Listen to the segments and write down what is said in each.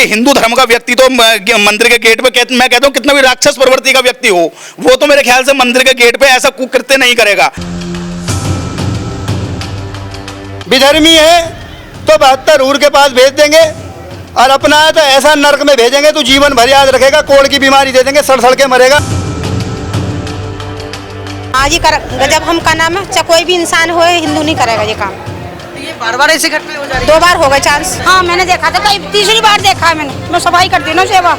हिंदू धर्म का व्यक्ति तो मंदिर के गेट पे मैं कहता हूँ कितना भी राक्षस प्रवृत्ति का व्यक्ति हो, वो तो मेरे ख्याल से मंदिर के गेट पे ऐसा कुकृत्य नहीं करेगा। विधर्मी है तो 72 ऊर के पास भेज देंगे, और अपना है तो ऐसा नरक में भेजेंगे तो जीवन भर याद रखेगा, कोढ़ की बीमारी दे देंगे, सड़ के मरेगा। आज ही गजब हम का नाम है, चाहे कोई भी इंसान हो हिंदू नहीं करेगा ये काम। ये बार-बार ऐसी घटना हो जा रही है। 2 बार हो गए चांस। हाँ मैंने देखा था, कई तीसरी बार देखा है मैंने। मैं सफाई करती हूँ ना, सेवा,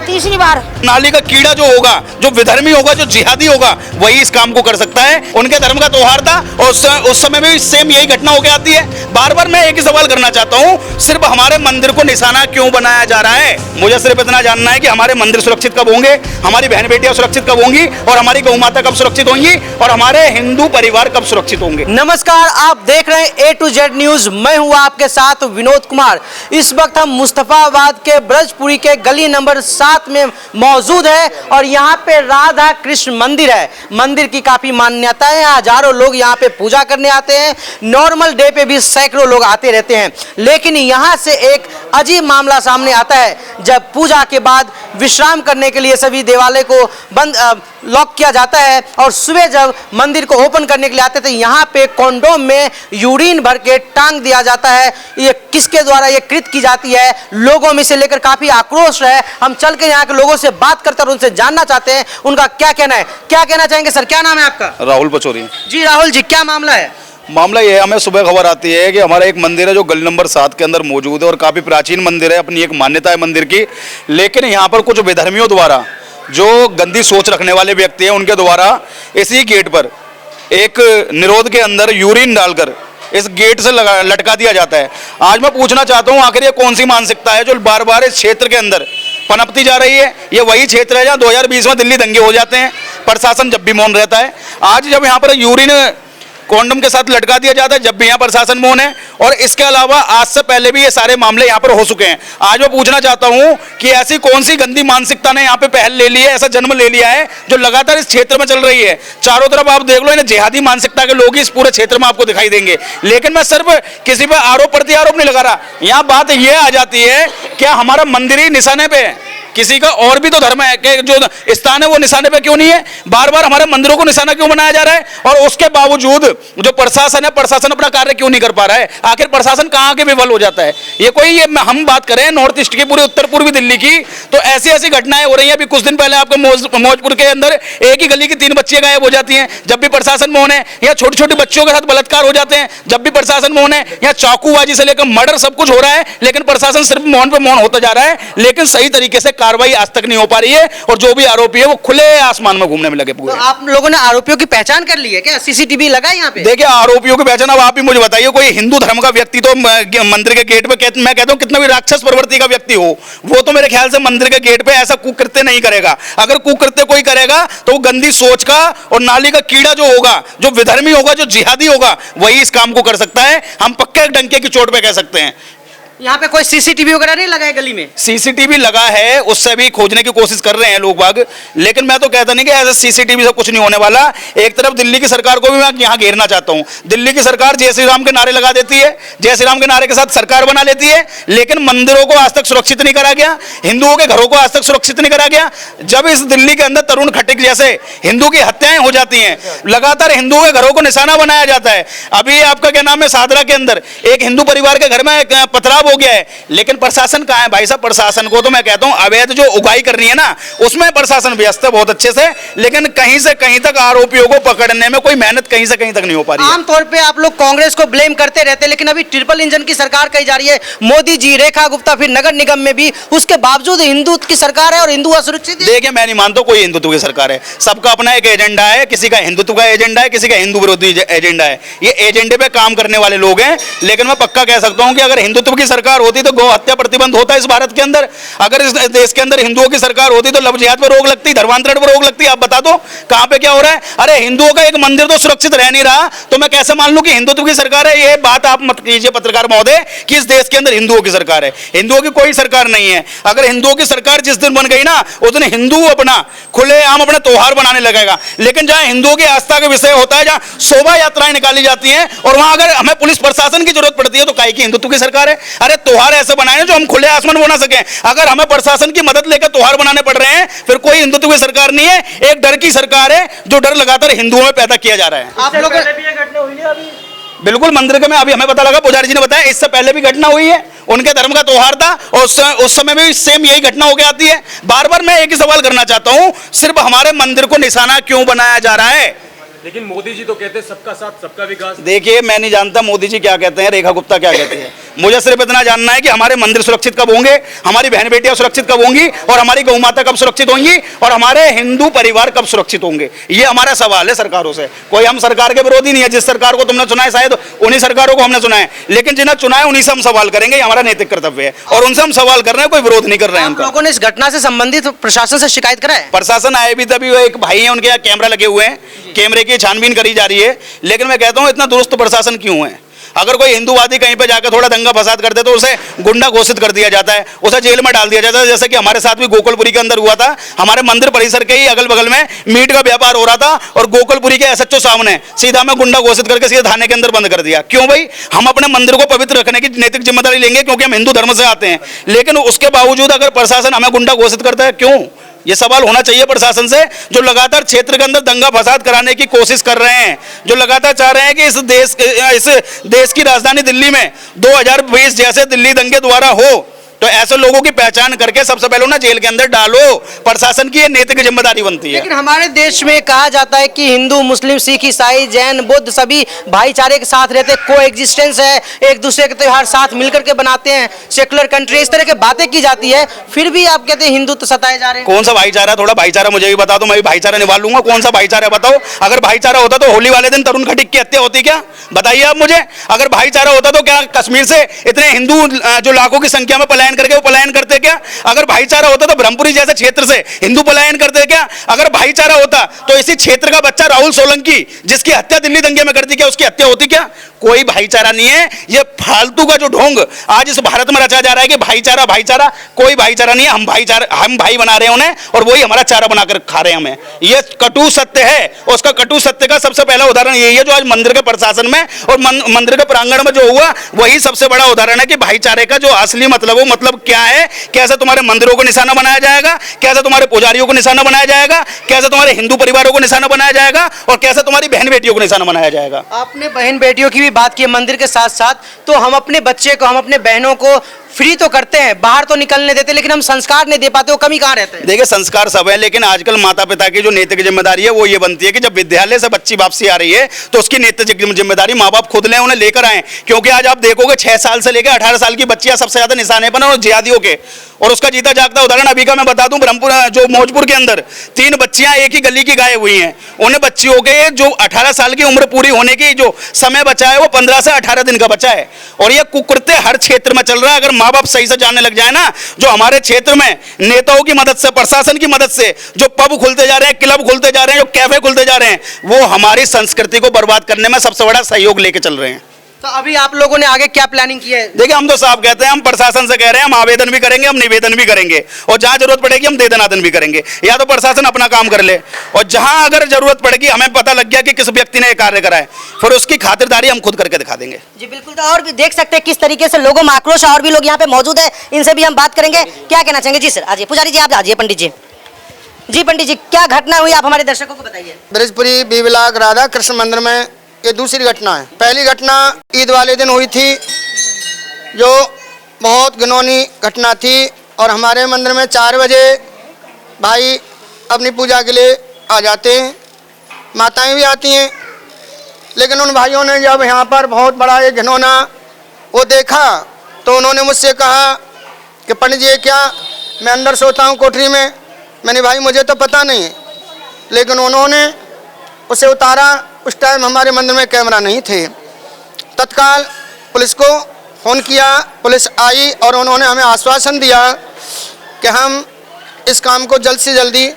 तीसरी बार। नाली का कीड़ा जो होगा, जो विधर्मी होगा, जो जिहादी होगा, वही इस काम को कर सकता है। उनके धर्म का त्योहार था और उस समय में भी सेम यही घटना होकर आती है। बार बार मैं एक ही सवाल करना चाहता हूँ, सिर्फ हमारे मंदिर को निशाना क्यों बनाया जा रहा है? मुझे सिर्फ इतना जानना है कि हमारे मंदिर सुरक्षित कब होंगे, हमारी बहन बेटियां सुरक्षित कब होंगी, और हमारी गौ माता कब सुरक्षित होंगी, और हमारे हिंदू परिवार कब सुरक्षित होंगे। नमस्कार, आप देख रहे हैं A to Z न्यूज। मैं हूं आपके साथ विनोद कुमार। इस वक्त हम मुस्तफाबाद के ब्रजपुरी के गली नंबर 7 में मौजूद है और यहाँ पे राधा कृष्ण मंदिर है। मंदिर की काफी मान्यता है, हजारों लोग यहाँ पे पूजा करने आते हैं। नॉर्मल डे पे भी सैकड़ों लोग आते रहते हैं। लेकिन यहाँ से एक अजीब मामला सामने आता है, जब पूजा के बाद विश्राम करने के लिए सभी देवालय को बंद लॉक किया जाता है और सुबह जब मंदिर को ओपन करने के लिए आते थे, यहाँ पे कॉन्डोम में यूरिन भर के टांग दिया जाता है। ये किसके द्वारा ये कृत की जाती है? लोगों में से लेकर काफी आक्रोश है। हम चल के यहाँ के लोगों से बात करते हैं और उनसे जानना चाहते हैं उनका क्या कहना है। क्या कहना चाहेंगे सर? क्या नाम है आपका? राहुल पचौरी। जी राहुल जी, क्या मामला है? मामला ये है, हमें सुबह खबर आती है कि हमारा एक मंदिर है जो गली नंबर 7 के अंदर मौजूद है और काफ़ी प्राचीन मंदिर है, अपनी एक मान्यता है मंदिर की। लेकिन यहाँ पर कुछ विधर्मियों द्वारा, जो गंदी सोच रखने वाले व्यक्ति हैं, उनके द्वारा इसी गेट पर एक निरोध के अंदर यूरिन डालकर इस गेट से लटका दिया जाता है। आज मैं पूछना चाहता हूँ, आखिर ये कौन सी मानसिकता है जो बार बार इस क्षेत्र के अंदर पनपती जा रही है? ये वही क्षेत्र है जहाँ 2020 में दिल्ली दंगे हो जाते हैं, प्रशासन जब भी मौन रहता है। आज जब यहाँ पर यूरिन कॉन्डम के साथ लटका दिया जाता है, जब भी यहाँ प्रशासन मौन है। और इसके अलावा आज से पहले भी ये सारे मामले यहाँ पर हो चुके हैं। आज मैं पूछना चाहता हूँ कि ऐसी कौन सी गंदी मानसिकता ने यहाँ पे पहल ले ली है, ऐसा जन्म ले लिया है जो लगातार इस क्षेत्र में चल रही है? चारों तरफ आप देख लो, इन्हें जिहादी मानसिकता के लोग इस पूरे क्षेत्र में आपको दिखाई देंगे। लेकिन मैं सिर्फ किसी पर आरोप प्रत्यारोप नहीं लगा रहा। यहाँ बात यह आ जाती है, क्या हमारा मंदिर ही निशाने पे है? किसी का और भी तो धर्म है कि जो स्थान है वो निशाने पे क्यों नहीं है? बार बार हमारे मंदिरों को निशाना क्यों बनाया जा रहा है? और उसके बावजूद जो प्रशासन है, प्रशासन अपना कार्य क्यों नहीं कर पा रहा है? आखिर प्रशासन कहाँ के विफल हो जाता है? ये हम बात करें नॉर्थ ईस्ट की, पूरे उत्तर पूर्वी दिल्ली की, तो ऐसी ऐसी घटनाएं हो रही हैं। अभी कुछ दिन पहले आपके मौजपुर के अंदर एक ही गली की 3 बच्चियां गायब हो जाती हैं जब भी प्रशासन मौन है। या छोटी छोटी बच्चियों के साथ बलात्कार हो जाते हैं जब भी प्रशासन मौन है। या चाकूबाजी से लेकर मर्डर सब कुछ हो रहा है, लेकिन प्रशासन सिर्फ मौन पे मौन होता जा रहा है। लेकिन सही तरीके से कार्रवाई आज तक नहीं हो पा रही है और जो भी आरोपी है वो खुले आसमान में घूमने में लगे पूरे। तो आप लोगों ने आरोपियों की पहचान कर ली है क्या? सीसीटीवी लगा है यहाँ पे? देखिए, आरोपियों की पहचान अब आप ही मुझे बताइए। कोई हिंदू धर्म का व्यक्ति तो मंदिर के गेट पे मैं कहता हूँ कितना भी राक्षस प्रवृत्ति का व्यक्ति हो, वो तो मेरे ख्याल से मंदिर के गेट पे ऐसा कुकृत्य नहीं करेगा। अगर कुकृत्य कोई करेगा तो वो गंदी सोच का और नाली का कीड़ा जो होगा, जो विधर्मी होगा, जो जिहादी होगा, वही इस काम को कर सकता है। हम पक्के डंके की चोट पे कह सकते हैं। यहाँ पे कोई सीसीटीवी वगैरह नहीं लगा है गली में? सीसीटीवी लगा है, उससे भी खोजने की कोशिश कर रहे हैं लोग बाग। लेकिन मैं तो कहता नहीं कि ऐसे सीसीटीवी से कुछ नहीं होने वाला। एक तरफ दिल्ली की सरकार को भी मैं यहाँ घेरना चाहता हूँ। दिल्ली की सरकार जय श्री राम के नारे लगा देती है, जय श्री राम के नारे के साथ सरकार बना लेती है, लेकिन मंदिरों को आज तक सुरक्षित नहीं करा गया, हिंदुओं के घरों को आज तक सुरक्षित नहीं करा गया। जब इस दिल्ली के अंदर तरुण खट्टिक जैसे हिंदू की हत्याएं हो जाती हैं, लगातार हिंदुओं के घरों को निशाना बनाया जाता है। अभी आपका क्या नाम है, सादरा के अंदर एक हिंदू परिवार के घर में पथराव हो गया है, लेकिन प्रशासन कहाँ है भाई साहब? प्रशासन को तो मैं कहता हूं अवैध जो उगाई कर रही है ना, उसमें प्रशासन व्यस्त है बहुत अच्छे से, लेकिन कहीं से कहीं तक आरोपियों को पकड़ने में कोई मेहनत कहीं से कहीं तक नहीं हो पा रही है। आमतौर पे आप लोग कांग्रेस को ब्लेम करते रहते हैं, लेकिन अभी ट्रिपल इंजन की सरकार कही जा रही है। मोदी जी, रेखा गुप्ता, फिर नगर निगम में भी, उसके बावजूद हिंदू की सरकार है और हिंदू असुरक्षित है। देखिए, मैं नहीं मानता कोई हिंदुत्व की सरकार है। सबका अपना एक एजेंडा है, किसी का हिंदुत्व का एजेंडा है, किसी का हिंदू विरोधी एजेंडा है। ये एजेंडे पे काम करने वाले लोग हैं। लेकिन मैं पक्का कह सकता हूं कि अगर हिंदुत्व की सरकार होती तो गौ हत्या प्रतिबंध होता है इस भारत के अंदर। अगर इस देश के अंदर हिंदुओं की सरकार होती तो लव जिहाद पर रोक लगती, धर्मांतरण पर रोक लगती। आप बता दो कहां पे क्या हो रहा है? अरे हिंदुओं का एक मंदिर तो सुरक्षित रह नहीं रहा, तो मैं कैसे मान लूं कि हिंदुत्व की सरकार है? ये बात आप मत कीजिए पत्रकार महोदय कि इस देश के अंदर हिंदुओं की सरकार है। हिंदुओं की कोई सरकार नहीं है। अगर हिंदुओं की सरकार जिस दिन बन गई ना, उस दिन हिंदू अपना खुलेआम अपना त्योहार बनाने लगेगा। लेकिन जहां हिंदुओं की आस्था का विषय होता है, जहां शोभा यात्राएं निकाली जाती हैं, और वहां अगर हमें पुलिस प्रशासन की जरूरत पड़ती है, तो काहे की हिंदुत्व की सरकार है? अरे त्योहार ऐसे बनाए जो हम खुले आसमान बना सकें। अगर हमें प्रशासन की मदद लेकर त्योहार बनाने पड़ रहे हैं, फिर कोई हिंदुत्व की सरकार नहीं है, एक डर की सरकार है, जो डर लगातार हिंदुओं में पैदा किया जा रहा है। आप लोग बिल्कुल मंदिर के में अभी हमें पता लगा, पुजारी जी ने बताया, इससे पहले भी घटना हुई है, उनके धर्म का त्योहार था और उस समय में भी सेम यही घटना होकर आती है। बार बार मैं एक ही सवाल करना चाहता हूं, सिर्फ हमारे मंदिर को निशाना क्यों बनाया जा रहा है? लेकिन मोदी जी तो कहते हैं सबका साथ सबका विकास। देखिए, मैं नहीं जानता मोदी जी क्या कहते हैं, रेखा गुप्ता क्या कहती है। मुझे सिर्फ इतना जानना है कि हमारे मंदिर सुरक्षित कब होंगे, हमारी बहन बेटियां सुरक्षित कब होंगी, और हमारी गौ माता कब सुरक्षित होंगी, और हमारे हिंदू परिवार कब सुरक्षित होंगे। ये हमारा सवाल है सरकारों से। कोई हम सरकार के विरोधी नहीं है, जिस सरकार को तुमने चुना है शायद उन्हीं सरकारों को हमने चुना है, लेकिन जिन्हें चुना है उन्हीं से हम सवाल करेंगे, ये हमारा नैतिक कर्तव्य है और उनसे हम सवाल कर रहे हैं, कोई विरोध नहीं कर रहे हैं आप उनका। लोगों ने इस घटना से संबंधित प्रशासन से शिकायत करा है? प्रशासन आए भी तभी, वो एक भाई है, उनके यहाँ कैमरा लगे हुए हैं, कैमरे की छानबीन करी जा रही है, लेकिन मैं कहता हूं इतना दुरुस्त प्रशासन क्यों है? अगर कोई हिंदूवादी कहीं पे जाकर थोड़ा दंगा फसाद करते तो उसे गुंडा घोषित कर दिया जाता है, उसे जेल में डाल दिया जाता है, जैसे कि हमारे साथ भी गोकुलपुरी के अंदर हुआ था। हमारे मंदिर परिसर के ही अगल बगल में मीट का व्यापार हो रहा था और गोकुलपुरी के एसएचओ सामने सीधा में गुंडा घोषित करके सीधे थाने के अंदर बंद कर दिया। क्यों भाई? हम अपने मंदिर को पवित्र रखने की नैतिक जिम्मेदारी लेंगे क्योंकि हम हिंदू धर्म से आते हैं, लेकिन उसके बावजूद अगर प्रशासन हमें गुंडा घोषित करता है, क्यों? ये सवाल होना चाहिए प्रशासन से, जो लगातार क्षेत्र के अंदर दंगा फसाद कराने की कोशिश कर रहे हैं, जो लगातार चाह रहे हैं कि इस देश की राजधानी दिल्ली में 2020 जैसे दिल्ली दंगे दोबारा हो। तो ऐसे लोगों की पहचान करके सबसे पहले उन्हें जेल के अंदर डालो। प्रशासन की ये नैतिक जिम्मेदारी बनती है। लेकिन हमारे देश में कहा जाता है कि हिंदू, मुस्लिम, सिख, ईसाई, जैन, बुद्ध सभी भाईचारे के साथ रहते, को एग्जिस्टेंस है, एक दूसरे के त्योहार साथ मिलकर के बनाते हैं, सेकुलर कंट्री, इस तरह की बातें की जाती है, फिर भी आप कहते हैं हिंदू तो सताए जा रहे हैं। कौन सा भाईचारा? थोड़ा भाईचारा मुझे भी बता दो, मैं भी भाईचारा निभा लूंगा। कौन सा भाईचारा बताओ? अगर भाईचारा होता तो होली वाले दिन तरुण खटीक की हत्या होती क्या? बताइए आप मुझे। अगर भाईचारा होता तो क्या कश्मीर से इतने हिंदू जो लाखों की संख्या में पलायन करके वो पलायन करते क्या? अगर भाईचारा होता तो ब्रह्मपुरी जैसे क्षेत्र से हिंदू पलायन करते क्या? अगर भाईचारा होता तो इसी क्षेत्र का बच्चा राहुल सोलंकी, जिसकी हत्या दिल्ली दंगे में कर दी, क्या उसकी हत्या होती क्या? कोई भाईचारा नहीं है। ये फालतू का जो ढोंग आज इस भारत में रचा जा रहा है कि भाईचारा भाईचारा, कोई भाईचारा नहीं है। हम भाई बना रहे हैं उन्हें और वही हमारा चारा बनाकर खा रहे हैं हमें। ये कटु सत्य है। उसका कटु सत्य का सबसे पहला उदाहरण यही है जो आज मंदिर के प्रशासन में और मंदिर के प्रांगण में जो हुआ, वही सबसे बड़ा उदाहरण है कि भाईचारे का जो असली मतलब वो मतलब क्या है। कैसे तुम्हारे मंदिरों को निशाना बनाया जाएगा, कैसे तुम्हारे पुजारियों को निशाना बनाया जाएगा, कैसे तुम्हारे हिंदू परिवारों को निशाना बनाया जाएगा और कैसे तुम्हारी बहन बेटियों को निशाना बनाया जाएगा। आपने बहन बेटियों की भी बात की मंदिर के साथ साथ, तो हम अपने बच्चे को, हम अपने बहनों को फ्री तो करते हैं, बाहर तो निकलने देते, लेकिन हम संस्कार नहीं दे पाते। वो कमी कहाँ रहते हैं? देखिए, संस्कार सब है, लेकिन आजकल माता पिता की जो नैतिक जिम्मेदारी है वो ये बनती है कि जब विद्यालय से बच्ची वापसी आ रही है तो उसकी नैतिक जिम्मेदारी माँ बाप खुद लें, उन्हें लेकर आए। क्योंकि आज आप देखोगे 6 साल से लेकर 18 साल की बच्चियां सबसे ज्यादा निशाने पर और जिहादियों के। और उसका जीता जागता उदाहरण अभी का मैं बता दूं, ब्रह्मपुर जो मौजपुर के अंदर 3 बच्चियां एक ही गली की गायब हुई हैं। उन्हें बच्चियों के जो 18 साल की उम्र पूरी होने की जो समय बचा है वो 15 से 18 दिन का बचा है। और ये कुकृत्य हर क्षेत्र में चल रहा है। अगर माँ बाप सही से जानने लग जाए ना, जो हमारे क्षेत्र में नेताओं की मदद से, प्रशासन की मदद से जो पब खुलते जा रहे हैं, क्लब खुलते जा रहे हैं, जो कैफे खुलते जा रहे हैं, वो हमारी संस्कृति को बर्बाद करने में सबसे बड़ा सहयोग लेके चल रहे हैं। तो अभी आप लोगों ने आगे क्या प्लानिंग की है? देखिए, हम तो साफ कहते हैं, हम प्रशासन से कह रहे हैं, हम आवेदन भी करेंगे, हम निवेदन भी करेंगे और जहां जरूरत पड़ेगी हम देदनादन भी करेंगे। या तो प्रशासन अपना काम कर ले और जहां अगर जरूरत पड़ेगी, हमें पता लग गया कि किस व्यक्ति ने यह कार्य करा है, फिर उसकी खातिरदारी हम खुद करके दिखा देंगे। जी बिल्कुल। तो और भी देख सकते हैं किस तरीके से लोगों में आक्रोश है, और भी लोग यहाँ पे मौजूद है, इनसे भी हम बात करेंगे। क्या कहना चाहेंगे? जी सर, आइए। पुजारी जी आप आइए। पंडित जी, जी पंडित जी, क्या घटना हुई आप हमारे दर्शकों को बताइए। ब्रजपुरी बीवलाग राधा कृष्ण मंदिर में ये दूसरी घटना है। पहली घटना ईद वाले दिन हुई थी, जो बहुत घिनौनी घटना थी। और हमारे मंदिर में 4 बजे भाई अपनी पूजा के लिए आ जाते हैं, माताएं भी आती हैं। लेकिन उन भाइयों ने जब यहाँ पर बहुत बड़ा ये घिनौना वो देखा तो उन्होंने मुझसे कहा कि पंडित जी क्या, मैं अंदर सोता हूँ कोठरी में। मैंने भाई मुझे तो पता नहीं है, लेकिन उन्होंने उसे उतारा। उस टाइम हमारे मंदिर में कैमरा नहीं थे। तत्काल पुलिस को फ़ोन किया, पुलिस आई और उन्होंने हमें आश्वासन दिया कि हम इस काम को जल्द से जल्दी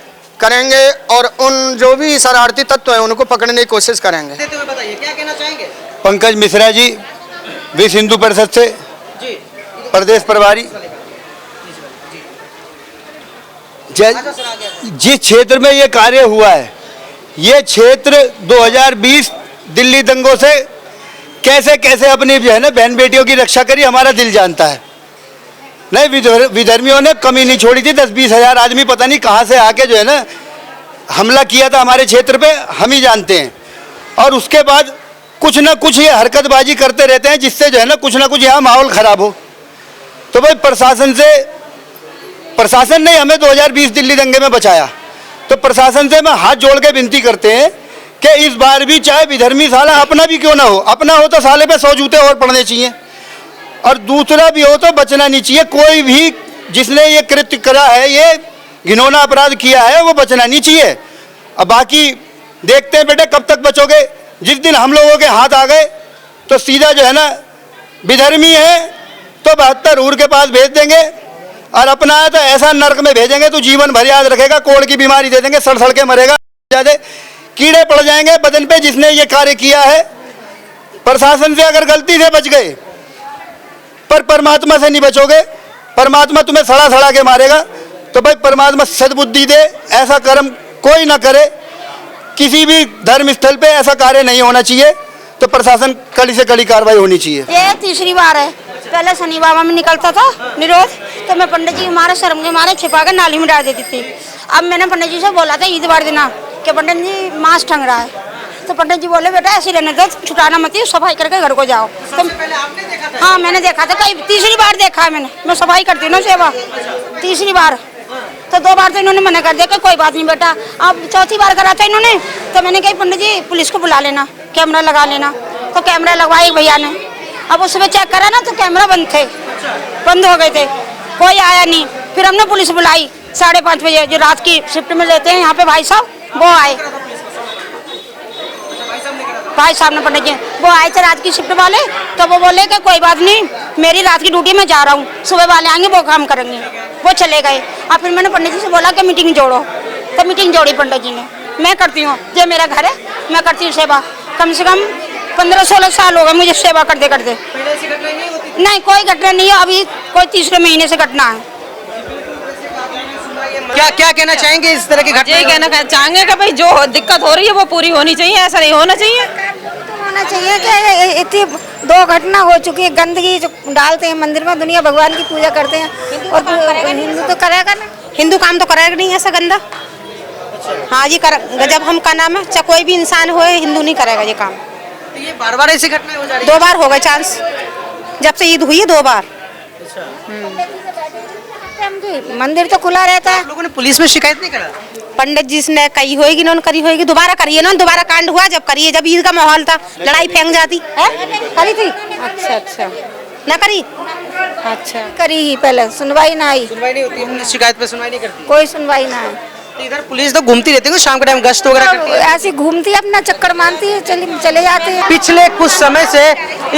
करेंगे और उन जो भी शरारती तत्व हैं उनको पकड़ने की कोशिश करेंगे। देते हुए बताइए क्या कहना चाहेंगे? पंकज मिश्रा जी, विश्व हिंदू परिषद से जी, प्रदेश प्रभारी। जिस क्षेत्र में ये कार्य हुआ है, ये क्षेत्र 2020 दिल्ली दंगों से कैसे कैसे अपनी जो है ना बहन बेटियों की रक्षा करी, हमारा दिल जानता है। नहीं, विधर्मियों ने कमी नहीं छोड़ी थी। 10-20 हज़ार आदमी पता नहीं कहाँ से आके जो है ना हमला किया था हमारे क्षेत्र पे, हम ही जानते हैं। और उसके बाद कुछ ना कुछ ये हरकतबाजी करते रहते हैं, जिससे जो है ना कुछ यहाँ माहौल ख़राब हो। तो भाई प्रशासन ने हमें 2020 दिल्ली दंगे में बचाया, तो प्रशासन से मैं हाथ जोड़ के विनती करते हैं कि इस बार भी चाहे विधर्मी साला अपना भी क्यों ना हो, अपना हो तो साले पे 100 जूते और पड़ने चाहिए, और दूसरा भी हो तो बचना नहीं चाहिए। कोई भी जिसने ये कृत्य करा है, ये घिनौना अपराध किया है, वो बचना नहीं चाहिए। अब बाकी देखते हैं बेटे कब तक बचोगे। जिस दिन हम लोगों के हाथ आ गए तो सीधा जो है ना विधर्मी है तो 72 हूर के पास भेज देंगे, और अपना है तो ऐसा नरक में भेजेंगे तो जीवन भर याद रखेगा। कोढ़ की बीमारी दे देंगे, सड़ के मरेगा, ज्यादा कीड़े पड़ जाएंगे बदन पे जिसने ये कार्य किया है। प्रशासन से अगर गलती से बच गए, पर परमात्मा से नहीं बचोगे। परमात्मा तुम्हें सड़ा के मारेगा। तो भाई परमात्मा सद्बुद्धि दे, ऐसा कर्म कोई ना करे। किसी भी धर्म स्थल पे ऐसा कार्य नहीं होना चाहिए। तो प्रशासन कड़ी से कड़ी कार्रवाई होनी चाहिए। ये तीसरी बार है। पहले शनिवार में निकलता था निरोध, तो मैं पंडित जी हमारे शर्म के मारे छिपा कर नाली में डाल देती थी। अब मैंने पंडित जी से बोला था ईदवार दिना कि पंडित जी मांस ठंग रहा है, तो पंडित जी बोले बेटा ऐसे रहने दो, छुटाना मत, सफाई करके घर को जाओ। तो हाँ मैंने देखा था, कई तीसरी बार देखा है मैंने। मैं सफाई करती हूँ ना सेवा, तीसरी बार। तो 2 बार तो इन्होंने मना कर दिया कि कोई बात नहीं बेटा। अब चौथी बार करा था इन्होंने, तो मैंने कही पंडित जी पुलिस को बुला लेना, कैमरा लगा लेना। तो कैमरा लगवाए भैया ने। अब उसमें चेक करा ना तो कैमरा बंद हो गए थे, कोई आया नहीं। फिर हमने पुलिस बुलाई 5:30 बजे, जो रात की शिफ्ट में लेते हैं यहाँ पे भाई साहब, वो आए। भाई साहब ने पंडित जी वो आए थे रात की शिफ्ट वाले, तो वो बोले कि कोई बात नहीं, मेरी रात की ड्यूटी में जा रहा हूँ, सुबह वाले आएंगे वो काम करेंगे। वो चले गए। और फिर मैंने पंडित जी से बोला कि मीटिंग जोड़ो, तो मीटिंग जोड़ी पंडित जी ने। मैं करती हूँ, ये मेरा घर है, मैं करती हूँ सेवा। कम से कम 15-16 साल हो गए मुझे सेवा करते करते। नहीं कोई घटना नहीं है, अभी कोई तीसरे महीने से घटना है। क्या कहना चाहेंगे इस तरह की घटना? यही कहना चाहेंगे कि भाई जो दिक्कत हो रही है वो पूरी होनी चाहिए, ऐसा नहीं होना चाहिए। होना चाहिए कि इतनी 2 घटना हो चुकी है, गंदगी जो डालते हैं मंदिर में, दुनिया भगवान की पूजा करते हैं, और हिंदू तो करेगा ना, हिंदू काम तो करेगा नहीं ऐसा गंदा। हाँ जी जब हम का नाम है, चाहे कोई भी इंसान हो, हिंदू नहीं करेगा ये काम। तो ये बार-बार ऐसी घटना हो जा रही है? 2 बार हो गए चांस, जब से ईद हुई है 2 बार। मंदिर तो खुला रहता है। आप लोगों ने पुलिस में शिकायत नहीं करा? पंडित जी ने कही होगी, इन्होंने करी होगी, दोबारा करिए ना, दोबारा कांड हुआ जब करिए, जब ईद का माहौल था, लड़ाई फेंक जाती है, करी थी। अच्छा ना करी, अच्छा करी ही पहले, सुनवाई ना आई, सुनवाई नहीं होती, पुलिस शिकायत पे सुनवाई नहीं करती। कोई सुनवाई ना आई। तो इधर पुलिस तो घूमती रहती है, शाम के टाइम गश्त वगैरह करती है, ऐसी घूमती है, अपना चक्कर मारती है, चले जाते हैं। पिछले कुछ समय से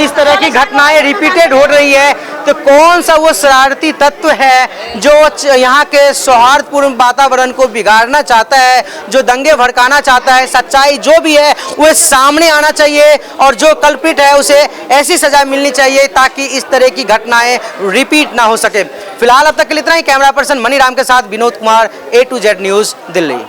इस तरह की घटनाएं रिपीटेड हो रही है। तो कौन सा वो शरारती तत्व है जो यहाँ के सौहार्दपूर्ण वातावरण को बिगाड़ना चाहता है, जो दंगे भड़काना चाहता है? सच्चाई जो भी है वो सामने आना चाहिए, और जो कल्प्रिट है उसे ऐसी सजा मिलनी चाहिए ताकि इस तरह की घटनाएं रिपीट ना हो सके। फिलहाल अब तक के लिए इतना ही। कैमरा पर्सन मनीराम के साथ Vinod Kumar, A to Z news, Delhi.